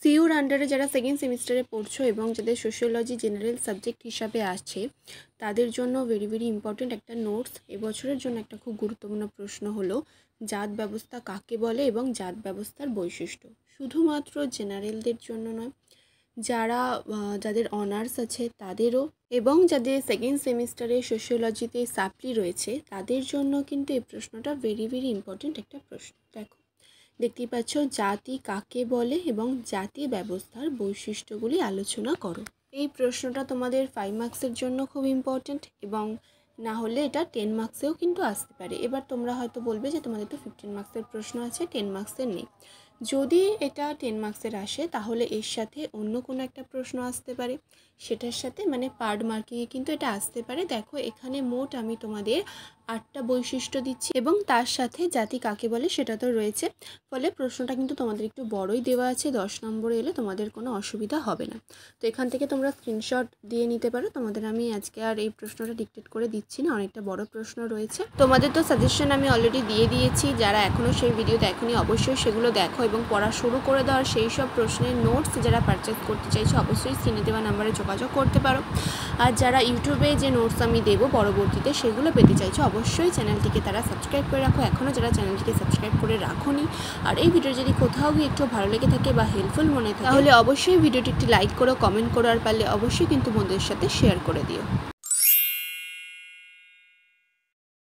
সিইউর আন্ডারে যারা সেকেন্ড সেমিস্টারে পড়ছো এবং যাদের সোশিওলজি জেনারেল সাবজেক্ট হিসাবে আছে তাদের জন্য ভেরি ভেরি ইম্পর্টেন্ট একটা নোটস। এবছরের জন্য একটা খুব গুরুত্বপূর্ণ প্রশ্ন হলো জাত ব্যবস্থা কাকে বলে এবং জাত ব্যবস্থার বৈশিষ্ট্য। শুধুমাত্র জেনারেলদের জন্য নয়, যাদের অনার্স আছে তাদেরও এবং যাদের সেকেন্ড সেমিস্টারে সোশিওলজিতে সাপ্লি রয়েছে তাদের জন্য কিন্তু এই প্রশ্নটা ভেরি ভেরি ইম্পর্টেন্ট একটা প্রশ্ন। দেখতেই পাচ্ছ, জাতি কাকে বলে এবং জাতি ব্যবস্থার বৈশিষ্ট্যগুলি আলোচনা করো। এই প্রশ্নটা তোমাদের 5 মার্কসের জন্য খুব ইম্পর্টেন্ট এবং না হলে এটা 10 মার্কসেও কিন্তু আসতে পারে। এবার তোমরা হয়তো বলবে যে তোমাদের তো 15 মার্কসের প্রশ্ন আছে, 10 মার্কসের নেই। যদি এটা 10 মার্কসের আসে তাহলে এর সাথে অন্য কোনো একটা প্রশ্ন আসতে পারে, সেটার সাথে মানে পার্ট মার্কিংয়ে কিন্তু এটা আসতে পারে। দেখো এখানে মোট আমি তোমাদের 8টা বৈশিষ্ট্য দিচ্ছি এবং তার সাথে জাতি কাকে বলে সেটা তো রয়েছে। ফলে প্রশ্নটা কিন্তু তোমাদের একটু বড়ই দেওয়া আছে, 10 নম্বরে এলে তোমাদের কোনো অসুবিধা হবে না। তো এখান থেকে তোমরা স্ক্রিনশট দিয়ে নিতে পারো। তোমাদের আমি আজকে আর এই প্রশ্নটা ডিকটেট করে দিচ্ছি না, অনেকটা বড় প্রশ্ন রয়েছে। তোমাদের তো সাজেশন আমি অলরেডি দিয়ে দিয়েছি, যারা এখনও সেই ভিডিও দেখোনি অবশ্যই সেগুলো দেখো এবং পড়া শুরু করে দেওয়ার সেই সব প্রশ্নের নোটস যারা পারচেজ করতে চাইছো অবশ্যই স্ক্রিনে দেওয়া নাম্বারে যোগাযোগ করতে পারো। আর যারা ইউটিউবে যে নোটস আমি দেবো পরবর্তীতে সেগুলো পেতে চাইছো অবশ্যই চ্যানেলটিকে তারা সাবস্ক্রাইব করে রাখো, এখনও যারা চ্যানেলটিকে সাবস্ক্রাইব করে রাখোনি। আর এই ভিডিও যদি কোথাও গিয়ে একটু ভালো লেগে থাকে বা হেল্পফুল মনে থাকে তাহলে অবশ্যই ভিডিওটি একটি লাইক করো, কমেন্ট করো, আর পারলে অবশ্যই কিন্তু বন্ধুদের সাথে শেয়ার করে দিও।